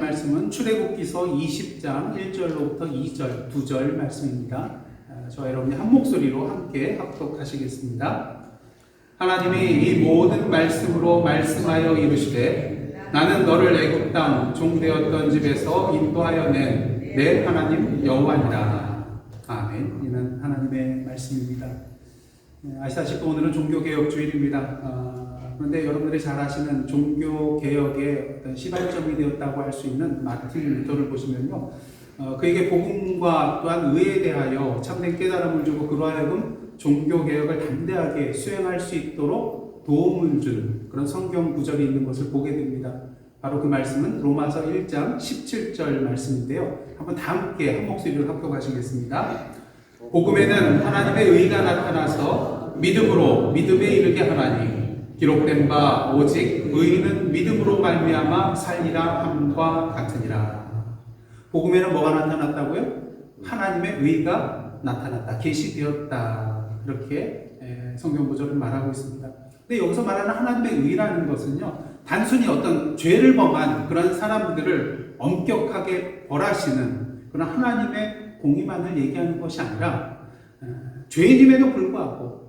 말씀은 출애굽기서 20장 1절로부터 2절, 2절 말씀입니다. 저와 여러분이 한 목소리로 함께 합독하시겠습니다. 하나님이 이 모든 말씀으로 말씀하여 이르시되 나는 너를 애굽 땅 종되었던 집에서 인도하여 낸 내 하나님 여호와니라. 아멘. 이는 하나님의 말씀입니다. 아시다시피 오늘은 종교개혁주일입니다. 그런데 여러분들이 잘 아시는 종교개혁의 어떤 시발점이 되었다고 할 수 있는 마틴 루터를 보시면요, 그에게 복음과 또한 의에 대하여 참된 깨달음을 주고 그로 하여금 종교개혁을 담대하게 수행할 수 있도록 도움을 주는 그런 성경 구절이 있는 것을 보게 됩니다. 바로 그 말씀은 로마서 1장 17절 말씀인데요. 한번 다 함께 한 목소리로 합독하시겠습니다. 복음에는 하나님의 의가 나타나서 믿음으로 믿음에 이르게 하나니 기록된 바 오직 의인은 믿음으로 말미암아 살리라 함과 같으니라. 복음에는 뭐가 나타났다고요? 하나님의 의가 나타났다, 계시되었다, 이렇게 성경 구절을 말하고 있습니다. 근데 여기서 말하는 하나님의 의라는 것은요, 단순히 어떤 죄를 범한 그런 사람들을 엄격하게 벌하시는 그런 하나님의 공의만을 얘기하는 것이 아니라, 죄인임에도 불구하고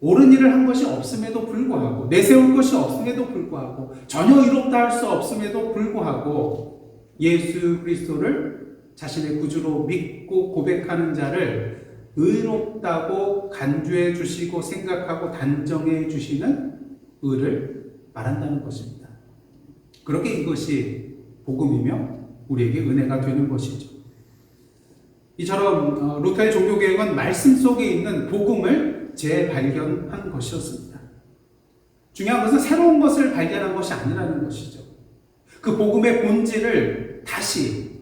옳은 일을 한 것이 없음에도 불구하고 내세울 것이 없음에도 불구하고 전혀 이롭다 할 수 없음에도 불구하고 예수 그리스도를 자신의 구주로 믿고 고백하는 자를 의롭다고 간주해 주시고 생각하고 단정해 주시는 의를 말한다는 것입니다. 그렇게 이것이 복음이며 우리에게 은혜가 되는 것이죠. 이처럼 루터의 종교개혁은 말씀 속에 있는 복음을 재발견한 것이었습니다. 중요한 것은 새로운 것을 발견한 것이 아니라는 것이죠. 그 복음의 본질을 다시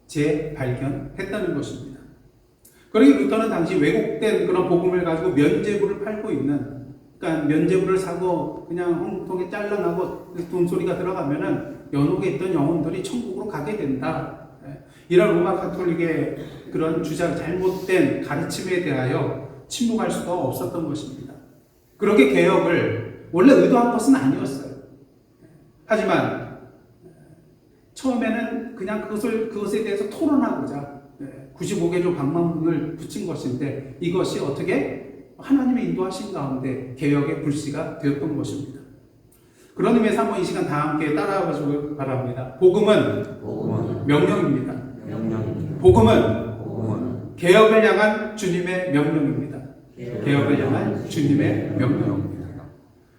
재발견했다는 것입니다. 그러기 루터는 당시 왜곡된 그런 복음을 가지고 면죄부를 팔고 있는, 그러니까 면죄부를 사고 그냥 홍통에 잘라나고 돈소리가 들어가면은 연옥에 있던 영혼들이 천국으로 가게 된다, 이런 로마 가톨릭의 그런 주장, 잘못된 가르침에 대하여 침묵할 수가 없었던 것입니다. 그렇게 개혁을 원래 의도한 것은 아니었어요. 하지만 처음에는 그냥 그것에 대해서 토론하고자 95개조 방망문을 붙인 것인데, 이것이 어떻게 하나님의 인도하신 가운데 개혁의 불씨가 되었던 것입니다. 그런 의미에서 한번 이 시간 다 함께 따라가 보시기 바랍니다. 복음은 명령입니다. 복음은 개혁을 향한 주님의 명령입니다. 개혁을 향한 주님의 명령입니다.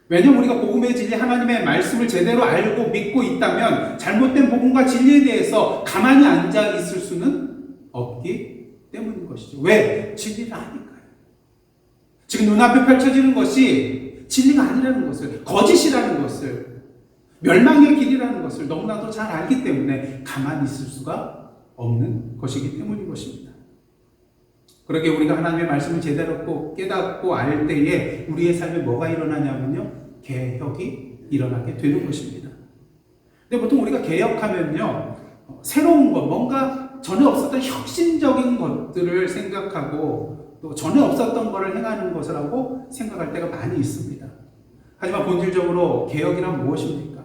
왜냐하면 우리가 복음의 진리, 하나님의 말씀을 제대로 알고 믿고 있다면 잘못된 복음과 진리에 대해서 가만히 앉아 있을 수는 없기 때문인 것이죠. 왜? 진리를 아니까요. 지금 눈앞에 펼쳐지는 것이 진리가 아니라는 것을, 거짓이라는 것을, 멸망의 길이라는 것을 너무나도 잘 알기 때문에 가만히 있을 수가 없는 것이기 때문인 것입니다. 그렇게 우리가 하나님의 말씀을 제대로 깨닫고 알 때에 우리의 삶에 뭐가 일어나냐면요, 개혁이 일어나게 되는 것입니다. 근데 보통 우리가 개혁하면요, 새로운 것, 뭔가 전에 없었던 혁신적인 것들을 생각하고 또 전에 없었던 것을 행하는 것이라고 생각할 때가 많이 있습니다. 하지만 본질적으로 개혁이란 무엇입니까?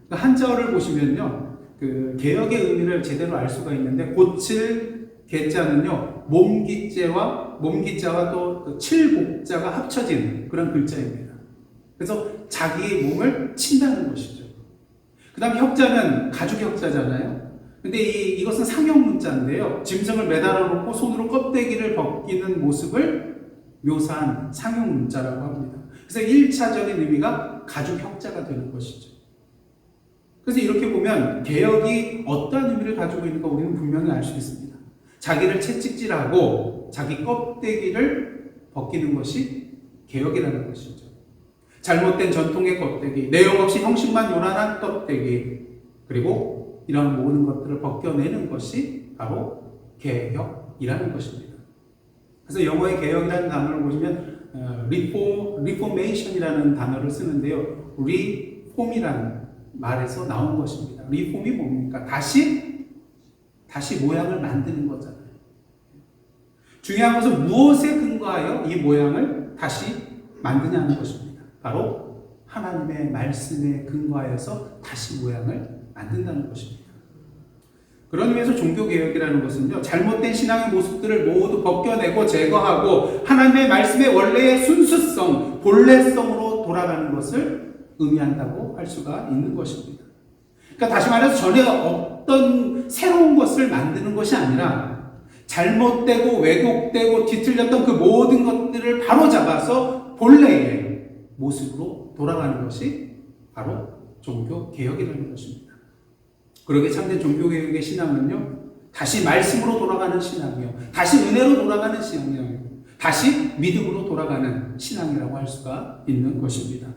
한자어를 보시면요, 그 개혁의 의미를 제대로 알 수가 있는데, 고칠 개자는요, 몸기자와 또 칠복자가 합쳐진 그런 글자입니다. 그래서 자기의 몸을 친다는 것이죠. 그 다음 혁자는 가죽 혁자잖아요. 근데 이것은 상형 문자인데요, 짐승을 매달아 놓고 손으로 껍데기를 벗기는 모습을 묘사한 상형 문자라고 합니다. 그래서 1차적인 의미가 가죽 혁자가 되는 것이죠. 그래서 이렇게 보면 개혁이 어떠한 의미를 가지고 있는가 우리는 분명히 알 수 있습니다. 자기를 채찍질하고 자기 껍데기를 벗기는 것이 개혁이라는 것이죠. 잘못된 전통의 껍데기, 내용 없이 형식만 요란한 껍데기, 그리고 이런 모든 것들을 벗겨내는 것이 바로 개혁이라는 것입니다. 그래서 영어의 개혁이라는 단어를 보시면 리포메이션이라는 단어를 쓰는데요, 리폼이라는 말에서 나온 것입니다. 리폼이 뭡니까? 다시 모양을 만드는 거잖아요. 중요한 것은 무엇에 근거하여 이 모양을 다시 만드냐는 것입니다. 바로 하나님의 말씀에 근거하여서 다시 모양을 만든다는 것입니다. 그런 의미에서 종교개혁이라는 것은요, 잘못된 신앙의 모습들을 모두 벗겨내고 제거하고 하나님의 말씀의 원래의 순수성, 본래성으로 돌아가는 것을 의미한다고 할 수가 있는 것입니다. 그러니까 다시 말해서 전에 어떤 새로운 것을 만드는 것이 아니라 잘못되고 왜곡되고 뒤틀렸던 그 모든 것들을 바로잡아서 본래의 모습으로 돌아가는 것이 바로 종교개혁이라는 것입니다. 그러게 참된 종교개혁의 신앙은요, 다시 말씀으로 돌아가는 신앙이요, 다시 은혜로 돌아가는 신앙이요, 다시 믿음으로 돌아가는 신앙이라고 할 수가 있는 것입니다.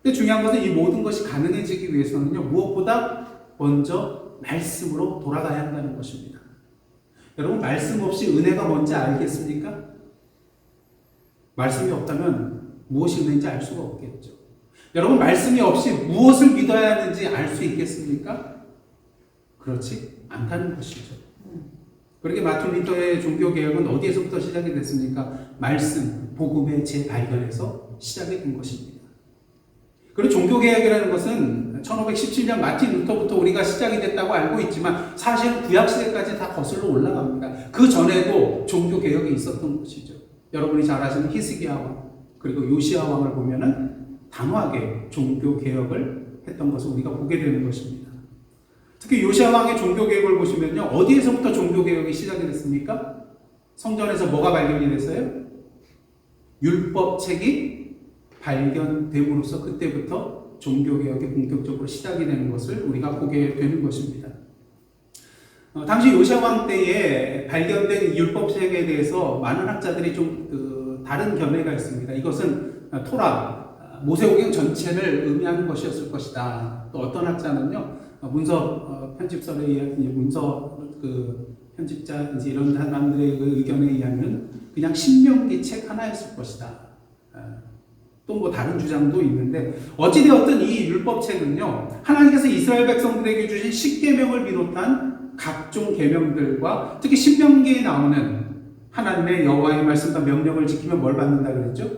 근데 중요한 것은 이 모든 것이 가능해지기 위해서는요, 무엇보다 먼저 말씀으로 돌아가야 한다는 것입니다. 여러분, 말씀 없이 은혜가 뭔지 알겠습니까? 말씀이 없다면 무엇이 은혜인지 알 수가 없겠죠. 여러분, 말씀이 없이 무엇을 믿어야 하는지 알 수 있겠습니까? 그렇지 않다는 것이죠. 그렇게 마틴 루터의 종교개혁은 어디에서부터 시작이 됐습니까? 말씀, 복음의 재발견에서 시작이 된 것입니다. 그리고 종교개혁이라는 것은 1517년 마틴 루터부터 우리가 시작이 됐다고 알고 있지만 사실 구약시대까지 다 거슬러 올라갑니다. 그 전에도 종교개혁이 있었던 것이죠. 여러분이 잘 아시는 히스기야 왕, 그리고 요시야 왕을 보면은 단호하게 종교개혁을 했던 것을 우리가 보게 되는 것입니다. 특히 요시야 왕의 종교개혁을 보시면요, 어디에서부터 종교개혁이 시작이 됐습니까? 성전에서 뭐가 발견이 됐어요? 율법책이 발견됨으로써 그때부터 종교개혁이 본격적으로 시작이 되는 것을 우리가 보게 되는 것입니다. 당시 요시야 왕 때에 발견된 율법책에 대해서 많은 학자들이 좀 다른 견해가 있습니다. 이것은 토라, 모세오경 전체를 의미하는 것이었을 것이다. 또 어떤 학자는요, 문서 편집설에 의한 문서 편집자 이런 사람들의 의견에 의하면 그냥 신명기 책 하나였을 것이다. 또 뭐 다른 주장도 있는데 어찌되었든 이 율법책은요, 하나님께서 이스라엘 백성들에게 주신 십계명을 비롯한 각종 계명들과 특히 신명기에 나오는 하나님의 여호와의 말씀과 명령을 지키면 뭘 받는다 그랬죠?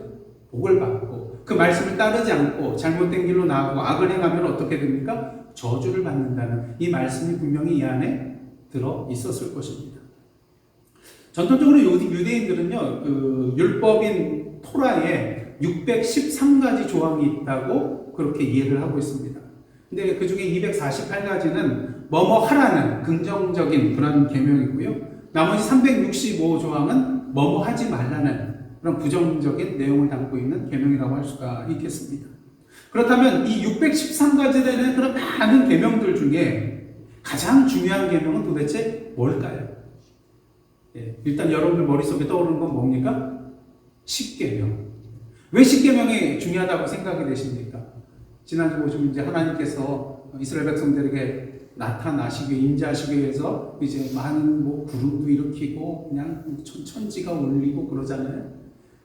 복을 받고, 그 말씀을 따르지 않고 잘못된 길로 나아가고 악을 행하면 어떻게 됩니까? 저주를 받는다는 이 말씀이 분명히 이 안에 들어 있었을 것입니다. 전통적으로 유대인들은요, 율법인 토라에 613가지 조항이 있다고 그렇게 이해를 하고 있습니다. 근데 그 중에 248가지는 뭐뭐 하라는 긍정적인 그런 계명이고요. 나머지 365조항은 뭐뭐 하지 말라는 그런 부정적인 내용을 담고 있는 계명이라고 할 수가 있겠습니다. 그렇다면 이 613가지 되는 그런 많은 계명들 중에 가장 중요한 계명은 도대체 뭘까요? 일단 여러분들 머릿속에 떠오르는 건 뭡니까? 십계명. 왜 십계명이 중요하다고 생각이 되십니까? 지난주 보시면 이제 하나님께서 이스라엘 백성들에게 나타나시기, 임재하시기 위해서 이제 많은 뭐 구름도 일으키고 그냥 천지가 울리고 그러잖아요.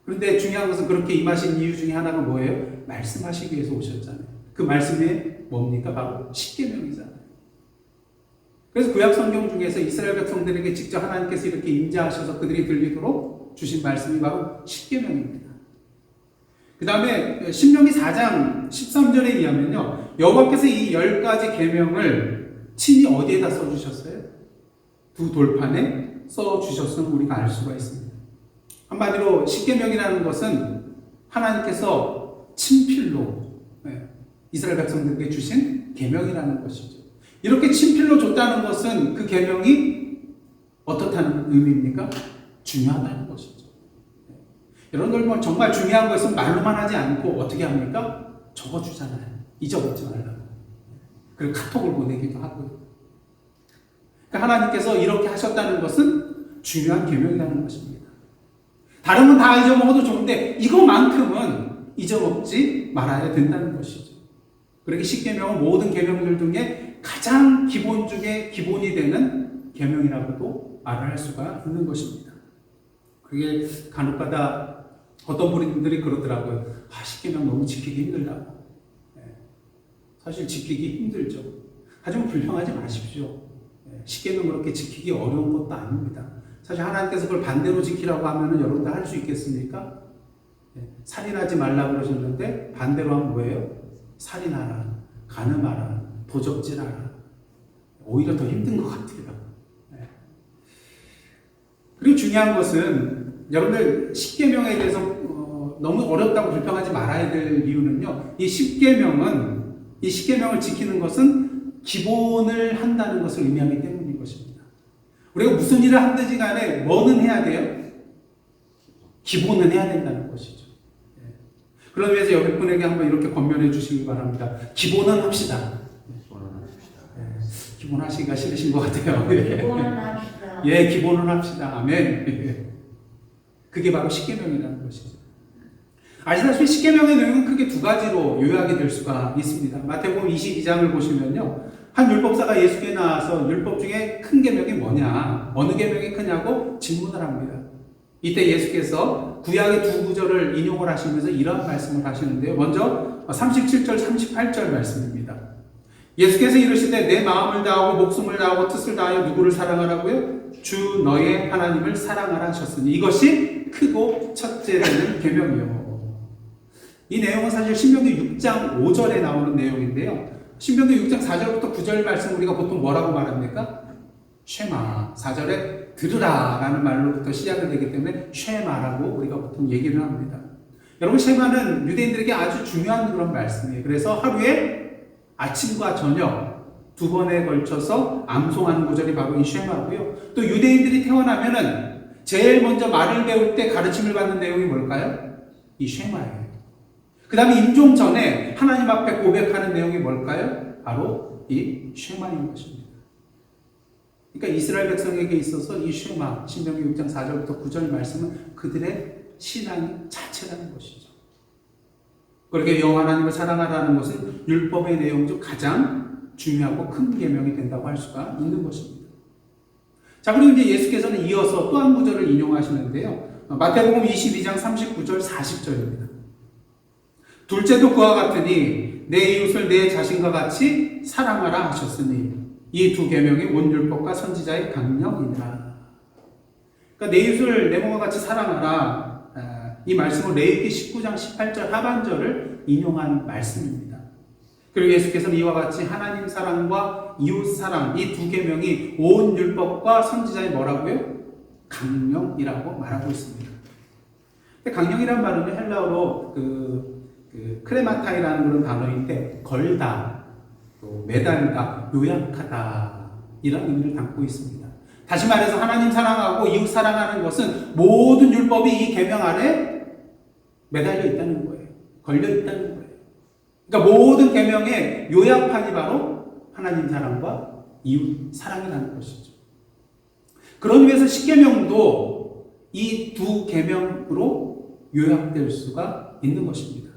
그런데 중요한 것은 그렇게 임하신 이유 중에 하나가 뭐예요? 말씀하시기 위해서 오셨잖아요. 그 말씀이 뭡니까? 바로 십계명이잖아요. 그래서 구약 성경 중에서 이스라엘 백성들에게 직접 하나님께서 이렇게 임재하셔서 그들이 들리도록 주신 말씀이 바로 십계명입니다. 그 다음에 신명기 4장 13절에 의하면요, 여호와께서 이 10가지 계명을 친히 어디에다 써주셨어요? 두 돌판에 써주셨음을 우리가 알 수가 있습니다. 한마디로 십계명이라는 것은 하나님께서 친필로 이스라엘 백성들에게 주신 계명이라는 것이죠. 이렇게 친필로 줬다는 것은 그 계명이 어떻다는 의미입니까? 중요하다는 것이죠. 여러분들 정말 중요한 것은 말로만 하지 않고 어떻게 합니까? 적어주잖아요. 잊어먹지 말라고. 그리고 카톡을 보내기도 하고요. 그러니까 하나님께서 이렇게 하셨다는 것은 중요한 계명이라는 것입니다. 다른 건 다 잊어먹어도 좋은데 이것만큼은 잊어먹지 말아야 된다는 것이죠. 그렇게 십계명은 모든 계명들 중에 가장 기본 중에 기본이 되는 계명이라고도 말을 할 수가 있는 것입니다. 그게 간혹가다 어떤 분들이 그러더라고요. 십계명 너무 지키기 힘들다고. 사실 지키기 힘들죠. 하지만 불평하지 마십시오. 십계명 그렇게 지키기 어려운 것도 아닙니다. 사실 하나님께서 그걸 반대로 지키라고 하면 여러분들 할 수 있겠습니까? 살인하지 말라고 그러셨는데 반대로 하면 뭐예요? 살인하라, 간음하라, 도적질하라. 오히려 더 힘든 것 같아요. 그리고 중요한 것은 여러분들 10계명에 대해서 너무 어렵다고 불평하지 말아야 될 이유는요. 이 10계명을 지키는 것은 기본을 한다는 것을 의미하기 때문인 것입니다. 우리가 무슨 일을 하든지 간에 뭐는 해야 돼요? 기본은 해야 된다는 것이죠. 그런 의미에서 여러분에게 한번 이렇게 권면해 주시기 바랍니다. 기본은 합시다. 기본 하시기가 싫으신 것 같아요. 기본은 합시다. 예, 기본은 합시다. 아멘. 그게 바로 10계명이라는 것이죠. 아시다시피 10계명의 내용은 크게 두 가지로 요약이 될 수가 있습니다. 마태복음 22장을 보시면요. 한 율법사가 예수께 나와서 율법 중에 큰 계명이 뭐냐, 어느 계명이 크냐고 질문을 합니다. 이때 예수께서 구약의 두 구절을 인용을 하시면서 이런 말씀을 하시는데요. 먼저 37절, 38절 말씀입니다. 예수께서 이르시되 내 마음을 다하고 목숨을 다하고 뜻을 다하여 누구를 사랑하라고요? 주 너의 하나님을 사랑하라 하셨으니 이것이 크고 첫째 되는 계명이요. 이 내용은 사실 신명기 6장 5절에 나오는 내용인데요. 신명기 6장 4절부터 9절 말씀 우리가 보통 뭐라고 말합니까? 쉐마. 4절에 들으라 라는 말로부터 시작이 되기 때문에 쉐마라고 우리가 보통 얘기를 합니다. 여러분, 쉐마는 유대인들에게 아주 중요한 그런 말씀이에요. 그래서 하루에 아침과 저녁 두 번에 걸쳐서 암송하는 구절이 바로 이 쉐마고요. 또 유대인들이 태어나면은 제일 먼저 말을 배울 때 가르침을 받는 내용이 뭘까요? 이 쉐마예요. 그 다음에 임종 전에 하나님 앞에 고백하는 내용이 뭘까요? 바로 이 쉐마인 것입니다. 그러니까 이스라엘 백성에게 있어서 이 쉐마, 신명기 6장 4절부터 9절 말씀은 그들의 신앙의 자체라는 것이죠. 그렇게 여호와 하나님을 사랑하라는 것은 율법의 내용 중 가장 중요하고 큰 계명이 된다고 할 수가 있는 것입니다. 자, 그리고 이제 예수께서는 이어서 또 한 구절을 인용하시는데요. 마태복음 22장 39절 40절입니다. 둘째도 그와 같으니 내 이웃을 내 자신과 같이 사랑하라 하셨으니 이 두 계명이 온 율법과 선지자의 강령이니라. 그러니까 내 이웃을 내 몸과 같이 사랑하라. 이 말씀은 레위기 19장 18절 하반절을 인용한 말씀입니다. 그리고 예수께서는 이와 같이 하나님 사랑과 이웃 사랑 이 두 계명이 온 율법과 선지자의 뭐라고요? 강령이라고 말하고 있습니다. 근데 강령이라는 말은 헬라어로 크레마타이라는 그런 단어인데 걸다, 또 매달다, 요약하다 이런 의미를 담고 있습니다. 다시 말해서 하나님 사랑하고 이웃 사랑하는 것은 모든 율법이 이 계명 안에 매달려 있다는 거예요. 걸려 있다는 거예요. 그러니까 모든 계명의 요약판이 바로 하나님 사랑과 이웃 사랑이라는 것이죠. 그런 의미에서 10계명도 이 두 계명으로 요약될 수가 있는 것입니다.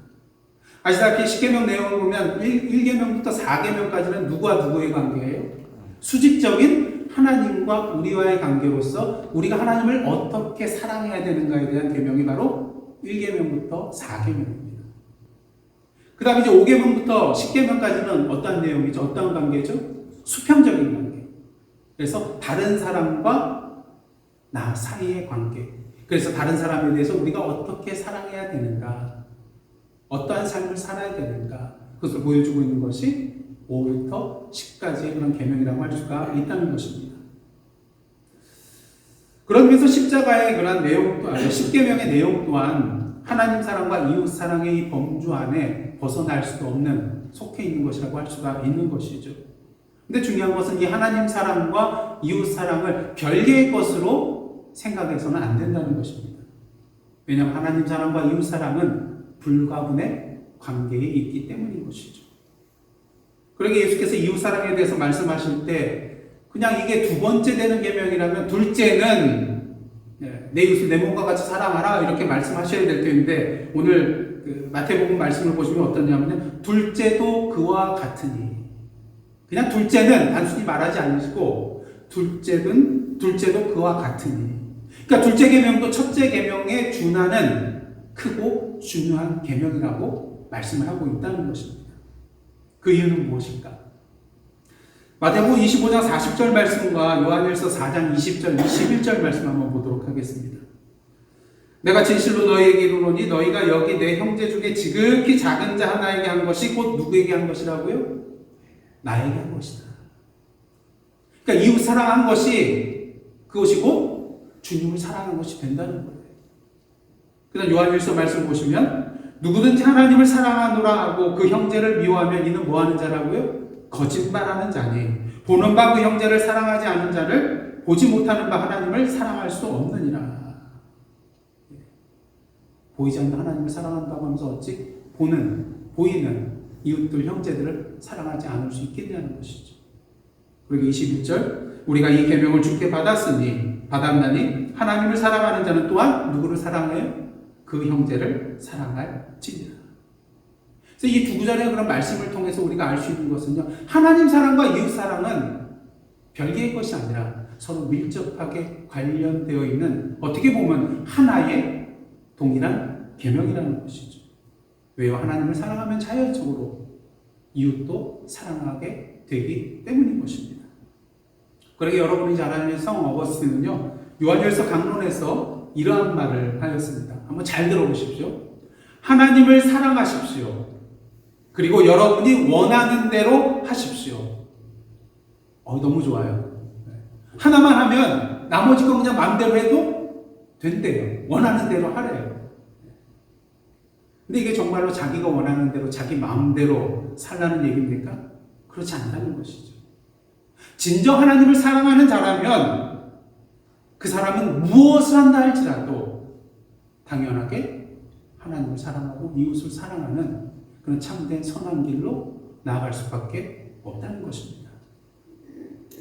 아시다시피 10계명 내용을 보면 1계명부터 4계명까지는 누구와 누구의 관계예요? 수직적인 하나님과 우리와의 관계로서 우리가 하나님을 어떻게 사랑해야 되는가에 대한 계명이 바로 1계명부터 4계명입니다. 그 다음에 이제 5계명부터 10계명까지는 어떤 내용이죠? 어떤 관계죠? 수평적인 관계. 그래서 다른 사람과 나 사이의 관계. 그래서 다른 사람에 대해서 우리가 어떻게 사랑해야 되는가, 어떠한 삶을 살아야 되는가, 그것을 보여주고 있는 것이 5부터 10까지의 그런 계명이라고 할 수가 있다는 것입니다. 그런 의미에서 십자가의 그런 내용 또한, 10계명의 내용 또한 하나님 사랑과 이웃 사랑의 이 범주 안에 벗어날 수도 없는, 속해 있는 것이라고 할 수가 있는 것이죠. 근데 중요한 것은 이 하나님 사랑과 이웃 사랑을 별개의 것으로 생각해서는 안 된다는 것입니다. 왜냐하면 하나님 사랑과 이웃 사랑은 불가분의 관계에 있기 때문인 것이죠. 그러게 예수께서 이웃 사랑에 대해서 말씀하실 때 그냥 이게 두 번째 되는 계명이라면 둘째는 내 이웃을 내 몸과 같이 사랑하라 이렇게 말씀하셔야 될 텐데, 오늘 마태복음 말씀을 보시면 어떠냐면 둘째도 그와 같으니, 그냥 둘째는 단순히 말하지 않으시고 둘째도 그와 같으니, 그러니까 둘째 계명도 첫째 계명에 준하는 크고 중요한 계명이라고 말씀을 하고 있다는 것입니다. 그 이유는 무엇일까? 마태복음 25장 40절 말씀과 요한일서 4장 20절, 21절 말씀 한번 보도록 하겠습니다. 내가 진실로 너희에게 이르노니 너희가 여기 내 형제 중에 지극히 작은 자 하나에게 한 것이 곧 누구에게 한 것이라고요? 나에게 한 것이다. 그러니까 이웃 사랑한 것이 그것이고 주님을 사랑한 것이 된다는 거예요. 그다음 요한일서 말씀 보시면 누구든지 하나님을 사랑하노라 하고 그 형제를 미워하면 이는 뭐하는 자라고요? 거짓말하는 자니 보는 바 그 형제를 사랑하지 않는 자를 보지 못하는 바 하나님을 사랑할 수 없느니라. 보이지 않는 하나님을 사랑한다고 하면서 어찌 보이는 이웃들 형제들을 사랑하지 않을 수 있겠냐는 것이죠. 그리고 21절 우리가 이 계명을 주께 받았나니 하나님을 사랑하는 자는 또한 누구를 사랑해요? 그 형제를 사랑할지니라. 그래서 이 두 구절의 그런 말씀을 통해서 우리가 알 수 있는 것은요, 하나님 사랑과 이웃 사랑은 별개의 것이 아니라 서로 밀접하게 관련되어 있는, 어떻게 보면 하나의 동일한 계명이라는 것이죠. 왜요? 하나님을 사랑하면 자연적으로 이웃도 사랑하게 되기 때문인 것입니다. 그러게 여러분이 잘 아는 성 어거스틴은요, 요한일서 강론에서 이러한 말을 하였습니다. 한번 잘 들어보십시오. 하나님을 사랑하십시오. 그리고 여러분이 원하는 대로 하십시오. 너무 좋아요. 하나만 하면 나머지 건 그냥 마음대로 해도 된대요. 원하는 대로 하래요. 근데 이게 정말로 자기가 원하는 대로 자기 마음대로 살라는 얘기입니까? 그렇지 않다는 것이죠. 진정 하나님을 사랑하는 자라면 그 사람은 무엇을 한다 할지라도 당연하게 하나님을 사랑하고 이웃을 사랑하는 그런 참된 선한 길로 나아갈 수밖에 없다는 것입니다.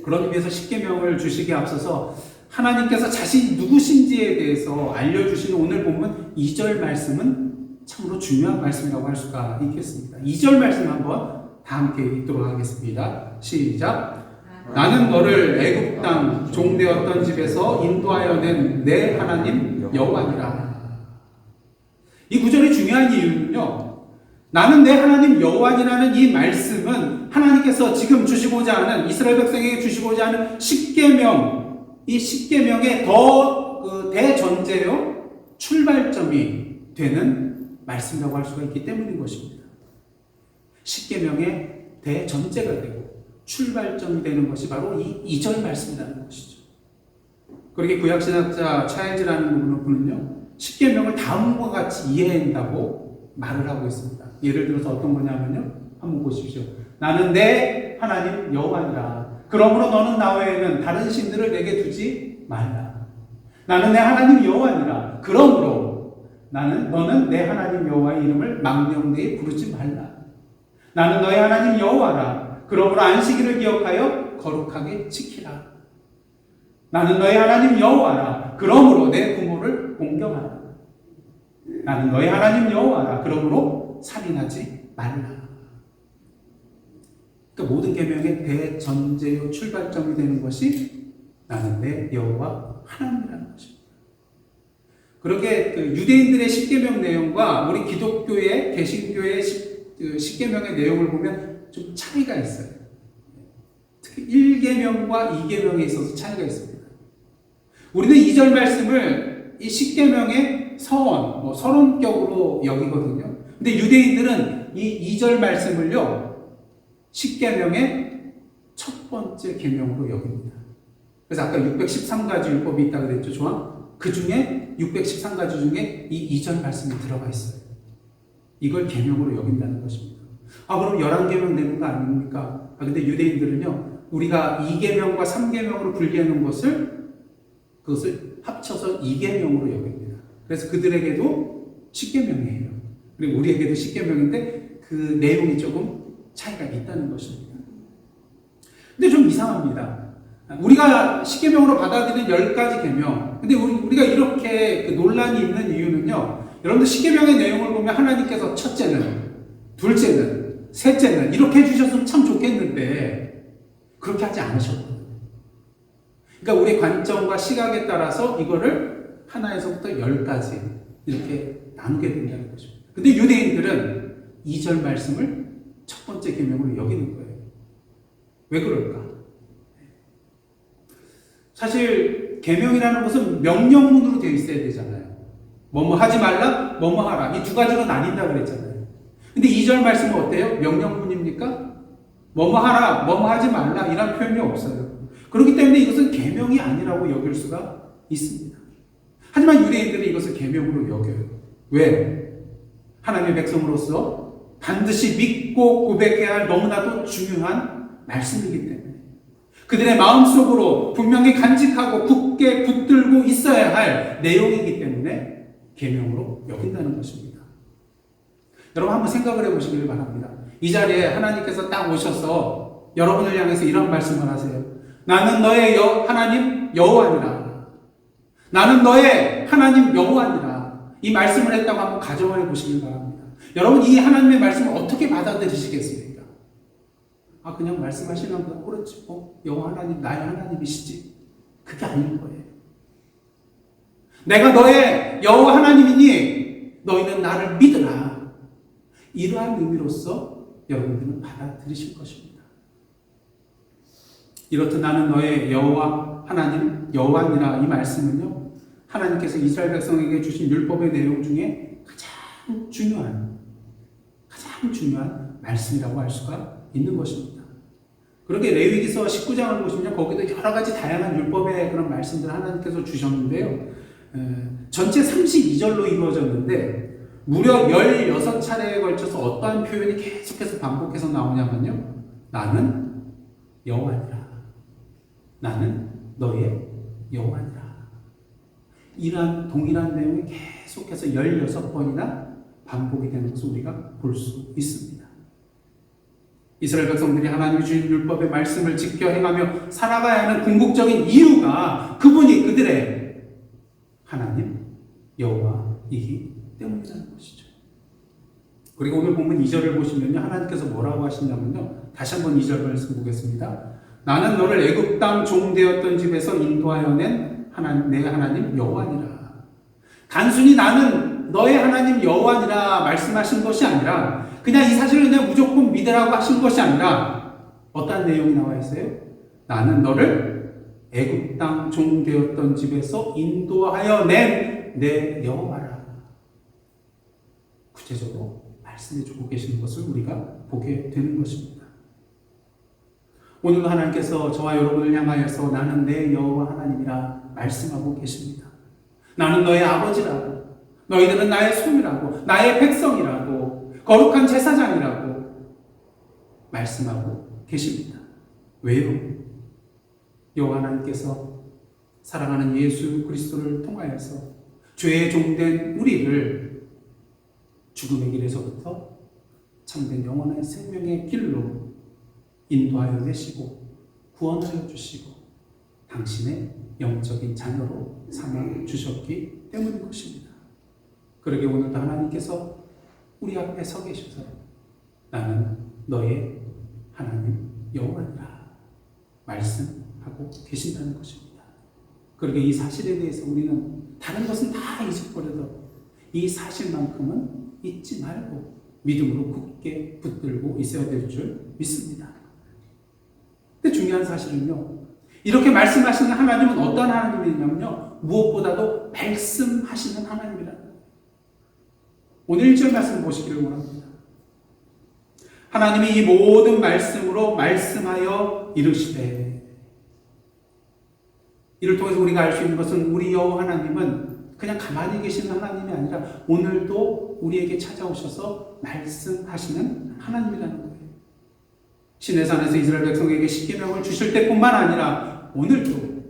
그런 의미에서 십계명을 주시기에 앞서서 하나님께서 자신이 누구신지에 대해서 알려주시는 오늘 본문 2절 말씀은 참으로 중요한 말씀이라고 할 수가 있겠습니다. 2절 말씀 한번 다 함께 읽도록 하겠습니다. 시작. 나는 너를 애굽 땅 종되었던 집에서 인도하여 낸 내 하나님 여호와니라. 이 구절이 중요한 이유는요, 나는 내 하나님 여호와니라는 이 말씀은 하나님께서 지금 주시고자 하는, 이스라엘 백성에게 주시고자 하는 십계명, 이 십계명의 더 대전제요, 출발점이 되는 말씀이라고 할 수가 있기 때문인 것입니다. 십계명의 대전제가 되고 출발점이 되는 것이 바로 이 2절 말씀이라는 것이죠. 그렇게 구약신학자 차일즈라는 분은요, 십계명을 다음과 같이 이해한다고 말을 하고 있습니다. 예를 들어서 어떤 거냐면요, 한번 보십시오. 나는 내 하나님 여호와니라. 그러므로 너는 나 외에는 다른 신들을 내게 두지 말라. 나는 내 하나님 여호와니라. 그러므로 너는 내 하나님 여호와의 이름을 망령되이 부르지 말라. 나는 너의 하나님 여호와라. 그러므로 안식일을 기억하여 거룩하게 지키라. 나는 너의 하나님 여호와라. 그러므로 내 부모를 공경하라. 나는 너의 하나님 여호와라. 그러므로 살인하지 말라. 그러니까 모든 계명의 대전제요 출발점이 되는 것이 나는 내 여호와 하나님이라는 것입니다. 그렇게 유대인들의 십계명 내용과 우리 기독교의 개신교의 십계명의 내용을 보면 좀 차이가 있어요. 특히 1계명과 2계명에 있어서 차이가 있습니다. 우리는 2절 말씀을 이 십계명의 서론격으로 여기거든요. 근데 유대인들은 이 2절 말씀을요, 십계명의 첫 번째 계명으로 여깁니다. 그래서 아까 613가지 율법이 있다고 그랬죠, 조항? 그 중에 613가지 중에 이 2절 말씀이 들어가 있어요. 이걸 계명으로 여긴다는 것입니다. 그럼 11계명 되는 거 아닙니까? 근데 유대인들은요, 우리가 2계명과 3계명으로 분리하는 그것을 합쳐서 2계명으로 여깁니다. 그래서 그들에게도 십계명이에요. 그리고 우리에게도 십계명인데 그 내용이 조금 차이가 있다는 것입니다. 근데 좀 이상합니다. 우리가 십계명으로 받아들인 10가지 계명, 근데 우리가 이렇게 논란이 있는 이유는요, 여러분들 십계명의 내용을 보면 하나님께서 첫째는, 둘째는, 셋째는 이렇게 해주셨으면 참 좋겠는데 그렇게 하지 않으셨거든요. 그러니까 우리 관점과 시각에 따라서 이거를 하나에서부터 10가지 이렇게 나누게 된다는 것입니다. 근데 유대인들은 2절 말씀을 첫 번째 계명으로 여기는 거예요. 왜 그럴까? 사실 계명이라는 것은 명령문으로 되어 있어야 되잖아요. 뭐뭐 하지 말라, 뭐뭐 하라. 이 두 가지로 나뉜다고 그랬잖아요. 근데 2절 말씀은 어때요? 명령문입니까? 뭐뭐 하라, 뭐뭐 하지 말라 이런 표현이 없어요. 그렇기 때문에 이것은 계명이 아니라고 여길 수가 있습니다. 하지만 유대인들은 이것을 계명으로 여겨요. 왜? 하나님의 백성으로서 반드시 믿고 고백해야 할 너무나도 중요한 말씀이기 때문에 그들의 마음속으로 분명히 간직하고 굳게 붙들고 있어야 할 내용이기 때문에 계명으로 여긴다는 것입니다. 여러분 한번 생각을 해보시길 바랍니다. 이 자리에 하나님께서 딱 오셔서 여러분을 향해서 이런 말씀을 하세요. 나는 너의 하나님 여호와니라. 나는 너의 하나님 여호와니라. 이 말씀을 했다고 한번 가정해 보시길 바랍니다. 여러분 이 하나님의 말씀을 어떻게 받아들이시겠습니까? 그냥 말씀하시는 거 그렇지. 여호와 하나님 나의 하나님이시지. 그게 아닐 거예요. 내가 너의 여호와 하나님이니 너희는 나를 믿으라. 이러한 의미로서 여러분들은 받아들이실 것입니다. 이렇듯 나는 너의 여호와 하나님 여호와니라 이 말씀은요. 하나님께서 이스라엘 백성에게 주신 율법의 내용 중에 가장 중요한 말씀이라고 할 수가 있는 것입니다. 그렇게 레위기서 19장을 보시면 거기도 여러 가지 다양한 율법의 그런 말씀들을 하나님께서 주셨는데요. 전체 32절로 이루어졌는데 무려 16차례에 걸쳐서 어떠한 표현이 계속해서 반복해서 나오냐면요. 나는 여호와니라. 나는 너의 여호와니라. 이러한 동일한 내용이 계속해서 16번이나 반복이 되는 것을 우리가 볼 수 있습니다. 이스라엘 백성들이 하나님이 주신 율법의 말씀을 지켜 행하며 살아가야 하는 궁극적인 이유가 그분이 그들의 하나님 여호와이기 때문이라는 것이죠. 그리고 오늘 본문 2절을 보시면요. 하나님께서 뭐라고 하시냐면요. 다시 한번 2절 말씀 보겠습니다. 나는 너를 애굽 땅 종되었던 집에서 인도하여 낸 내 하나님 여호와니라. 단순히 나는 너의 하나님 여호와니라 말씀하신 것이 아니라 그냥 이 사실을 그냥 무조건 믿으라고 하신 것이 아니라 어떤 내용이 나와 있어요? 나는 너를 애굽 땅 종되었던 집에서 인도하여 낸 내 여호와라. 구체적으로 말씀해 주고 계시는 것을 우리가 보게 되는 것입니다. 오늘도 하나님께서 저와 여러분을 향하여서 나는 내 여호와 하나님이라 말씀하고 계십니다. 나는 너의 아버지라고, 너희들은 나의 손이라고, 나의 백성이라고, 거룩한 제사장이라고 말씀하고 계십니다. 왜요? 여호와 하나님께서 사랑하는 예수 그리스도를 통하여서 죄의 종된 우리를 죽음의 길에서부터 참된 영원한 생명의 길로 인도하여 내시고 구원하여 주시고 당신의 영적인 자녀로 삼아 주셨기 때문인 것입니다. 그러게 오늘도 하나님께서 우리 앞에 서 계셔서 나는 너의 하나님 여호와니라 말씀하고 계신다는 것입니다. 그러게 이 사실에 대해서 우리는 다른 것은 다 잊어버려도 이 사실만큼은 잊지 말고 믿음으로 굳게 붙들고 있어야 될 줄 믿습니다. 근데 중요한 사실은요. 이렇게 말씀하시는 하나님은 어떤 하나님이냐면요. 무엇보다도 말씀하시는 하나님이라는 거예요. 오늘 1절 말씀 보시기를 원합니다. 하나님이 이 모든 말씀으로 말씀하여 이르시되 이를 통해서 우리가 알 수 있는 것은 우리 여호와 하나님은 그냥 가만히 계시는 하나님이 아니라 오늘도 우리에게 찾아오셔서 말씀하시는 하나님이라는 거예요. 시내산에서 이스라엘 백성에게 십계명을 주실 때뿐만 아니라 오늘도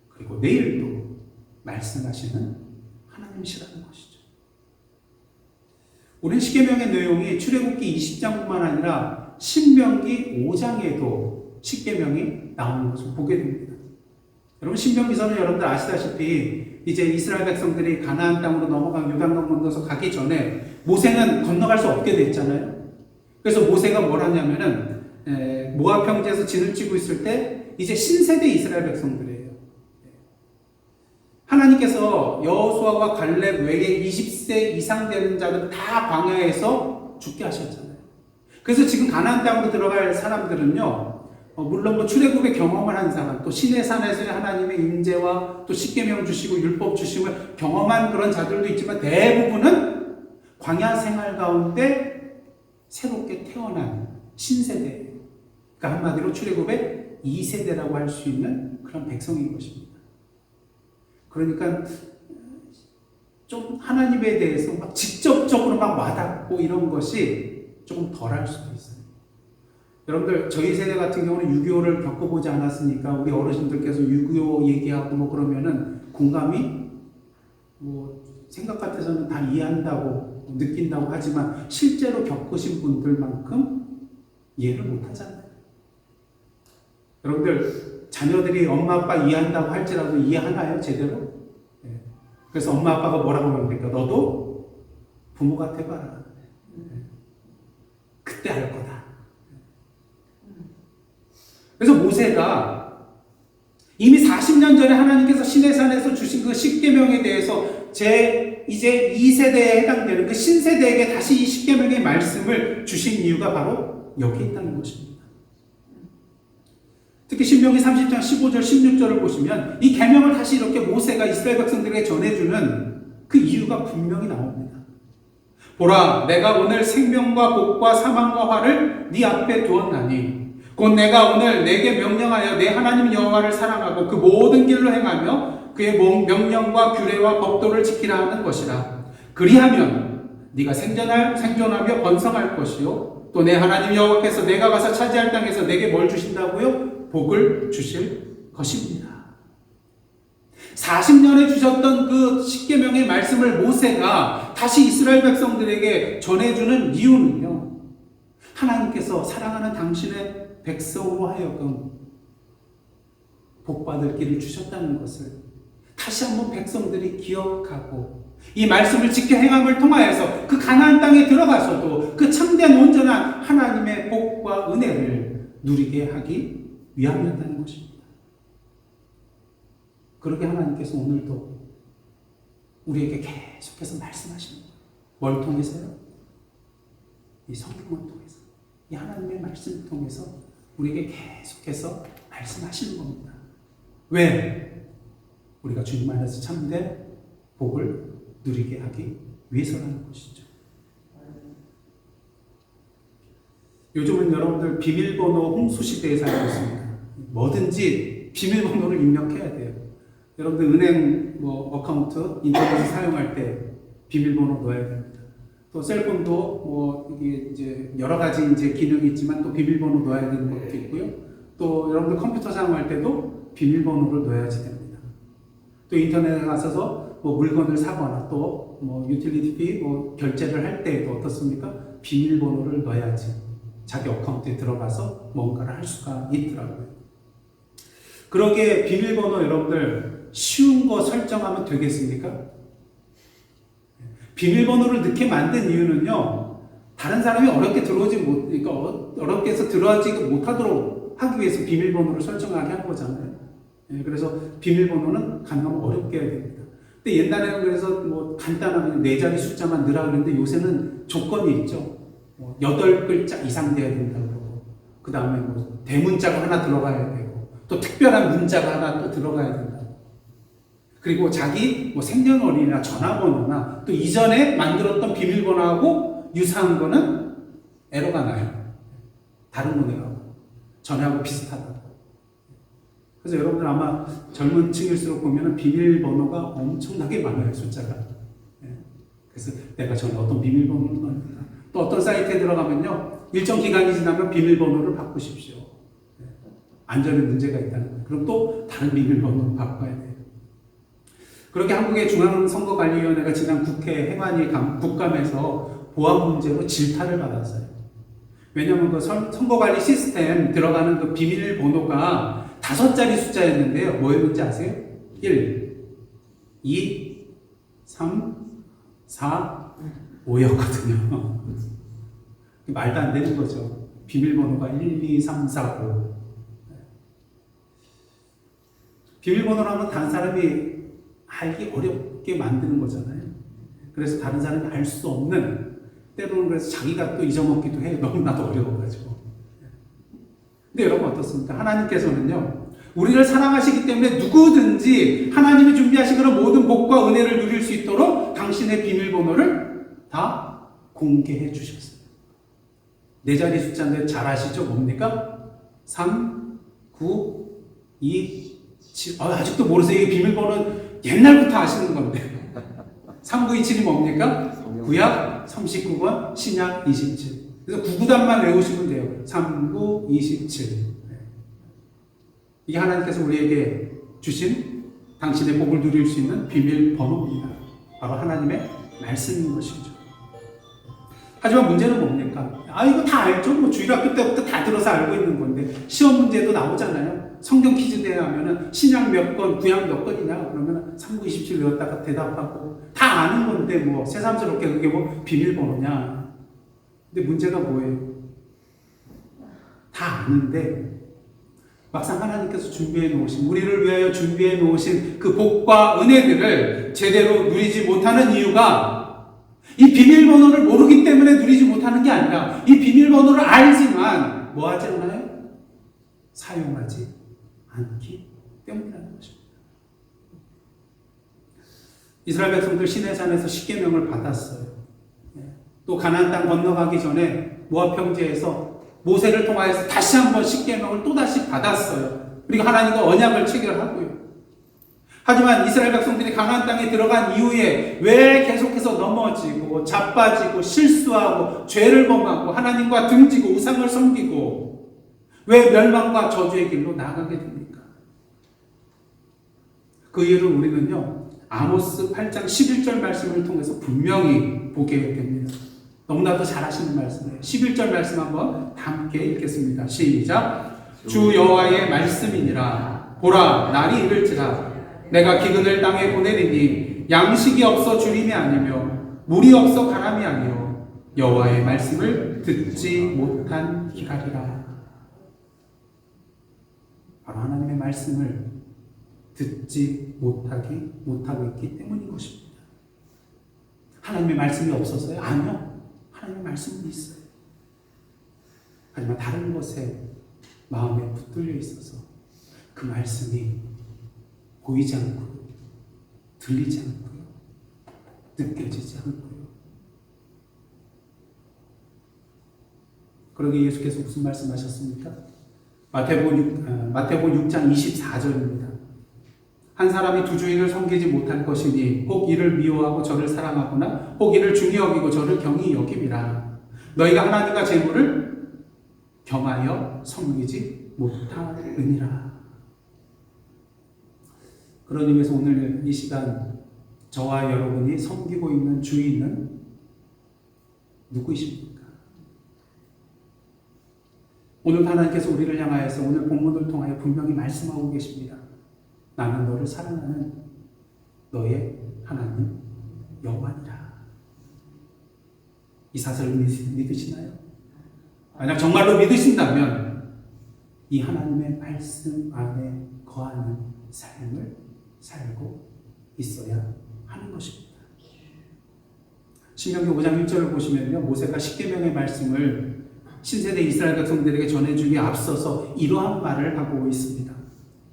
그리고 내일도 말씀하시는 하나님이시라는 것이죠. 우리는 십계명의 내용이 출애굽기 20장뿐만 아니라 신명기 5장에도 십계명이 나오는 것을 보게 됩니다. 여러분 신명기서는 여러분들 아시다시피 이제 이스라엘 백성들이 가나안 땅으로 넘어간 요단강 건너서 가기 전에 모세는 건너갈 수 없게 됐잖아요. 그래서 모세가 뭘 하냐면은 모압 평지에서 진을 치고 있을 때 이제 신세대 이스라엘 백성들이에요. 하나님께서 여호수아와 갈렙 외에 20세 이상 되는 자들 다 광야에서 죽게 하셨잖아요. 그래서 지금 가나안 땅으로 들어갈 사람들은요. 물론 출애굽의 경험을 한 사람, 또 시내산에서의 하나님의 임재와 또 십계명 주시고 율법 주심을 경험한 그런 자들도 있지만 대부분은 광야 생활 가운데 새롭게 태어난 신세대예요. 그러니까 한마디로 출애굽의 2세대라고 할 수 있는 그런 백성인 것입니다. 그러니까 좀 하나님에 대해서 막 직접적으로 막 와닿고 이런 것이 조금 덜할 수도 있어요. 여러분들 저희 세대 같은 경우는 6.25를 겪어보지 않았으니까 우리 어르신들께서 6.25 얘기하고 뭐 그러면은 공감이 뭐 생각 같아서는 다 이해한다고 느낀다고 하지만 실제로 겪으신 분들만큼 이해를 못하잖아요. 여러분들 자녀들이 엄마 아빠 이해한다고 할지라도 이해하나요 제대로? 네. 그래서 엄마 아빠가 뭐라고 그럽니까? 너도 부모 같아봐라. 네. 그때 알 거다. 그래서 모세가 이미 40년 전에 하나님께서 시내산에서 주신 그 십계명에 대해서 이제 2세대에 해당되는 그 신세대에게 다시 이 십계명의 말씀을 주신 이유가 바로 여기 있다는 것입니다. 특히 신명기 30장 15절 16절을 보시면 이 계명을 다시 이렇게 모세가 이스라엘 백성들에게 전해주는 그 이유가 분명히 나옵니다. 보라, 내가 오늘 생명과 복과 사망과 화를 네 앞에 두었나니 곧 내가 오늘 내게 명령하여 내 하나님 여호와를 사랑하고 그 모든 길로 행하며 그의 명령과 규례와 법도를 지키라 하는 것이라. 그리하면 네가 생존하며 번성할 것이요 또 내 하나님 여호와께서 내가 가서 차지할 땅에서 내게 뭘 주신다고요? 복을 주실 것입니다. 40년에 주셨던 그 십계명의 말씀을 모세가 다시 이스라엘 백성들에게 전해주는 이유는요, 하나님께서 사랑하는 당신의 백성으로 하여금 복받을 길을 주셨다는 것을 다시 한번 백성들이 기억하고 이 말씀을 지켜 행함을 통하여서 그 가나안 땅에 들어가서도 그 참된 온전한 하나님의 복과 은혜를 누리게 하기 위함이었다는 것입니다. 그렇게 하나님께서 오늘도 우리에게 계속해서 말씀하시는 거예요. 뭘 통해서요? 이 성경을 통해서, 이 하나님의 말씀을 통해서 우리에게 계속해서 말씀하시는 겁니다. 왜? 우리가 주님 안에서 참된 복을 누리게 하기 위해서라는 것이죠. 요즘은 여러분들 비밀번호 홍수 시대에 살고 있습니다. 뭐든지 비밀번호를 입력해야 돼요. 여러분들 은행 어카운트 인터넷을 사용할 때 비밀번호 넣어야 됩니다. 또 셀폰도 이게 이제 여러 가지 이제 기능이 있지만 또 비밀번호 넣어야 되는 것도 있고요. 또 여러분들 컴퓨터 사용할 때도 비밀번호를 넣어야지 됩니다. 또 인터넷에 가서서 물건을 사거나 또 유틸리티 피 결제를 할 때도 어떻습니까? 비밀번호를 넣어야지 자기 어카운트에 들어가서 뭔가를 할 수가 있더라고요. 그러게 비밀번호 여러분들 쉬운 거 설정하면 되겠습니까? 비밀번호를 넣게 만든 이유는요, 다른 사람이 어렵게 해서 들어오지 못하도록 하기 위해서 비밀번호를 설정하게 한 거잖아요. 그래서 비밀번호는 가능하면 어렵게 해야 됩니다. 근데 옛날에는 그래서 간단하게 4자리 숫자만 넣으라 그랬는데 요새는 조건이 있죠. 8글자 이상 돼야 된다고 그러고, 그 다음에 대문자가 하나 들어가야 되고, 또 특별한 문자가 하나 또 들어가야 된다고. 그리고 자기 생년월일이나 전화번호나 또 이전에 만들었던 비밀번호하고 유사한 거는 에러가 나요. 다른 번호라고. 전에하고 비슷하다고. 그래서 여러분들 아마 젊은 층일수록 보면 비밀번호가 엄청나게 많아요, 숫자가. 그래서 내가 전에 어떤 비밀번호를 넣었나. 또 어떤 사이트에 들어가면요, 일정 기간이 지나면 비밀번호를 바꾸십시오. 안전에 문제가 있다는 거예요. 그럼 또 다른 비밀번호를 바꿔야 돼요. 그렇게 한국의 중앙선거관리위원회가 지난 국회 행안위 국감에서 보안 문제로 질타를 받았어요. 왜냐하면 그 선거관리 시스템 들어가는 그 비밀번호가 5자리 숫자였는데요. 뭐였는지 아세요? 1, 2, 3, 4, 5였거든요. 말도 안 되는 거죠. 비밀번호가 1, 2, 3, 4, 5. 비밀번호라면 다른 사람이 알기 어렵게 만드는 거잖아요. 그래서 다른 사람이 알 수 없는, 때로는 그래서 자기가 또 잊어먹기도 해요. 너무나도 어려워가지고. 근데 여러분 어떻습니까? 하나님께서는요, 우리를 사랑하시기 때문에 누구든지 하나님이 준비하신 그런 모든 복과 은혜를 누릴 수 있도록 당신의 비밀번호를 다 공개해 주셨어요. 4자리 숫자인데 잘 아시죠? 뭡니까? 3, 9, 2, 7. 아직도 모르세요. 이 비밀번호는 옛날부터 아시는 건데. 3927이 뭡니까? 구약 39번, 신약 27. 그래서 구구단만 외우시면 돼요. 39, 27. 이게 하나님께서 우리에게 주신 당신의 복을 누릴 수 있는 비밀번호입니다. 바로 하나님의 말씀인 것이죠. 하지만 문제는 뭡니까? 이거 다 알죠? 뭐 주일학교 때부터 다 들어서 알고 있는 건데 시험 문제도 나오잖아요. 성경 퀴즈 내하면은 신약 몇 건, 구약 몇 건이냐? 그러면 39, 27 외웠다가 대답하고 다 아는 건데 뭐 새삼스럽게 그게 뭐 비밀번호냐? 근데 문제가 뭐예요? 다 아는데 막상 하나님께서 준비해 놓으신, 우리를 위하여 준비해 놓으신 그 복과 은혜들을 제대로 누리지 못하는 이유가 이 비밀번호를 모르기 때문에 누리지 못하는 게 아니라 이 비밀번호를 알지만 뭐 하지 않아요? 사용하지 않기 때문이라는 것입니다. 이스라엘 백성들 시내산에서 십계명을 받았어요. 또 가나안 땅 건너가기 전에 모압 평지에서 모세를 통하여서 다시 한번 십계명을 또다시 받았어요. 그리고 하나님과 언약을 체결하고요. 하지만 이스라엘 백성들이 가나안 땅에 들어간 이후에 왜 계속해서 넘어지고 자빠지고 실수하고 죄를 범하고 하나님과 등지고 우상을 섬기고 왜 멸망과 저주의 길로 나아가게 됩니까? 그 이유를 우리는요 아모스 8장 11절 말씀을 통해서 분명히 보게 됩니다. 너무나도 잘 아시는 말씀이에요. 11절 말씀 한번 함께 읽겠습니다. 시작. 주 여호와의 말씀이니라. 보라, 날이 이를지라. 내가 기근을 땅에 보내리니 양식이 없어 주림이 아니며 물이 없어 가람이 아니요 여호와의 말씀을 듣지 못한 기갈이라. 바로 하나님의 말씀을 듣지 못하고 있기 때문인 것입니다. 하나님의 말씀이 없어서요? 아니요. 하나님의 말씀은 있어요. 하지만 다른 것에 마음에 붙들려 있어서 그 말씀이 보이지 않고요, 들리지 않고요, 느껴지지 않고요. 그러게 예수께서 무슨 말씀하셨습니까? 마태복음 6장 24절입니다. 한 사람이 두 주인을 섬기지 못할 것이니 혹 이를 미워하고 저를 사랑하거나 혹 이를 중히 여기고 저를 경히 여김이라. 너희가 하나님과 재물을 겸하여 섬기지 못하느니라. 그런 의미에서 오늘 이 시간 저와 여러분이 섬기고 있는 주인은 누구이십니까? 오늘 하나님께서 우리를 향하여서 오늘 본문을 통하여 분명히 말씀하고 계십니다. 나는 너를 사랑하는 너의 하나님 여호와니라. 이 사실을 믿으시나요? 만약 정말로 믿으신다면 이 하나님의 말씀 안에 거하는 삶을 살고 있어야 하는 것입니다. 신명기 5장 1절을 보시면요, 모세가 십계명의 말씀을 신세대 이스라엘 백성들에게 전해주기에 앞서서 이러한 말을 하고 있습니다.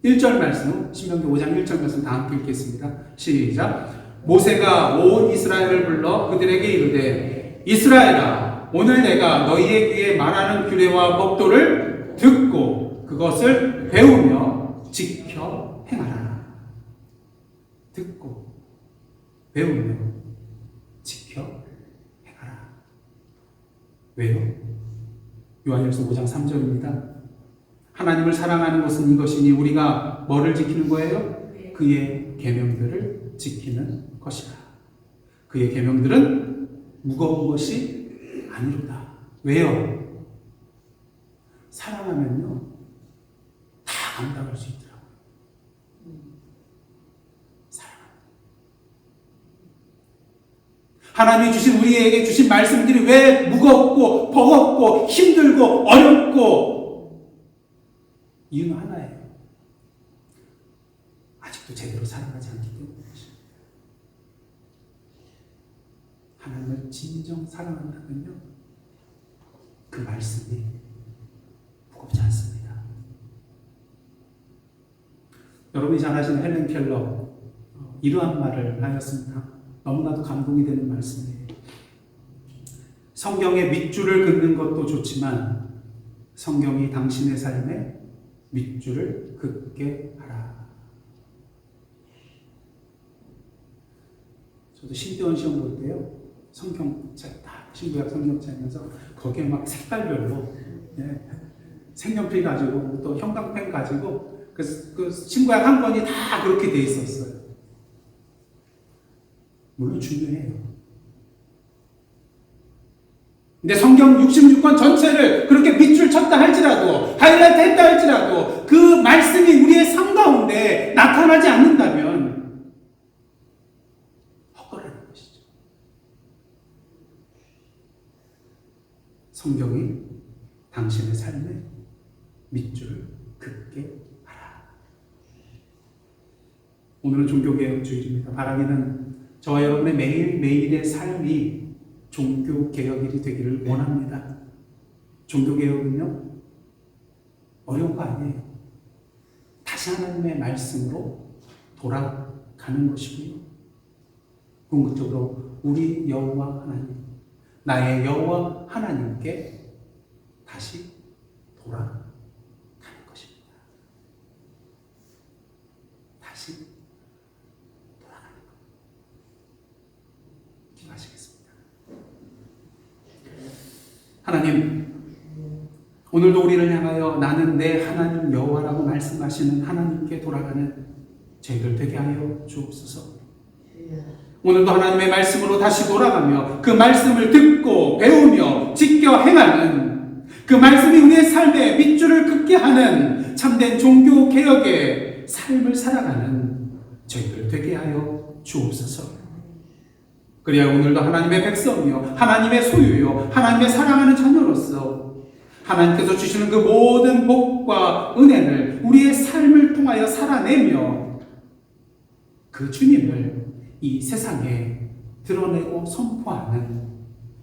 1절 말씀, 신명기 5장 1절 말씀 다 함께 읽겠습니다. 시작. 모세가 온 이스라엘을 불러 그들에게 이르되 이스라엘아, 오늘 내가 너희의 귀에 말하는 규례와 법도를 듣고 그것을 배우며 지켜 행하라. 듣고 배우며 지켜 행하라. 왜요? 요한일서 5장 3절입니다. 하나님을 사랑하는 것은 이것이니 우리가 뭐를 지키는 거예요? 그의 계명들을 지키는 것이라. 그의 계명들은 무거운 것이 아니로다. 왜요? 사랑하면요 다 감당할 수 있더라고요. 하나님이 주신 우리에게 주신 말씀들이 왜 무겁고 버겁고 힘들고 어렵고, 이유는 하나예요. 아직도 제대로 살아가지 않기 때문입니다. 하나님을 진정 사랑한다면요 그 말씀이 무겁지 않습니다. 여러분이 잘 아시는 헬렌 켈러 이러한 말을 하였습니다. 너무나도 감동이 되는 말씀이에요. 성경의 밑줄을 긋는 것도 좋지만 성경이 당신의 삶에 밑줄을 긋게 하라. 저도 신대원 시험 볼 때요, 성경책 다 신구약 성경책에서 거기에 막 색깔별로 색연필 가지고 또 형광펜 가지고 그 신구약 한 권이 다 그렇게 돼 있었어요. 물론 중요해요. 근데 성경 66권 전체를 그렇게 밑줄 쳤다 할지라도, 하이라이트 했다 할지라도 그 말씀이 우리의 삶 가운데 나타나지 않는다면 헛거라는 것이죠. 성경이 당신의 삶에 밑줄을 긋게 하라. 오늘은 종교개혁주일입니다. 바라기는 저와 여러분의 매일매일의 삶이 종교개혁일이 되기를 원합니다. 종교개혁은요, 어려운 거 아니에요. 다시 하나님의 말씀으로 돌아가는 것이고요. 궁극적으로 우리 여호와 하나님, 나의 여호와 하나님께 다시 돌아가는 것입니다. 다시 돌아가는 것. 기도하시겠습니다. 하나님, 오늘도 우리를 향하여 나는 내 하나님 여호와라고 말씀하시는 하나님께 돌아가는 저희들 되게 하여 주옵소서. 오늘도 하나님의 말씀으로 다시 돌아가며 그 말씀을 듣고 배우며 지켜 행하는, 그 말씀이 우리의 삶에 밑줄을 긋게 하는 참된 종교개혁의 삶을 살아가는 저희들 되게 하여 주옵소서. 그래야 오늘도 하나님의 백성이요, 하나님의 소유요, 하나님의 사랑하는 자녀로서 하나님께서 주시는 그 모든 복과 은혜를 우리의 삶을 통하여 살아내며 그 주님을 이 세상에 드러내고 선포하는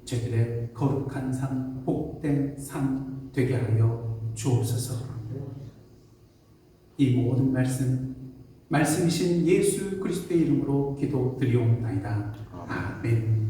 저희들의 거룩한 삶, 복된 삶 되게 하여 주옵소서. 이 모든 말씀이신 예수 그리스도의 이름으로 기도드리옵나이다. 아멘.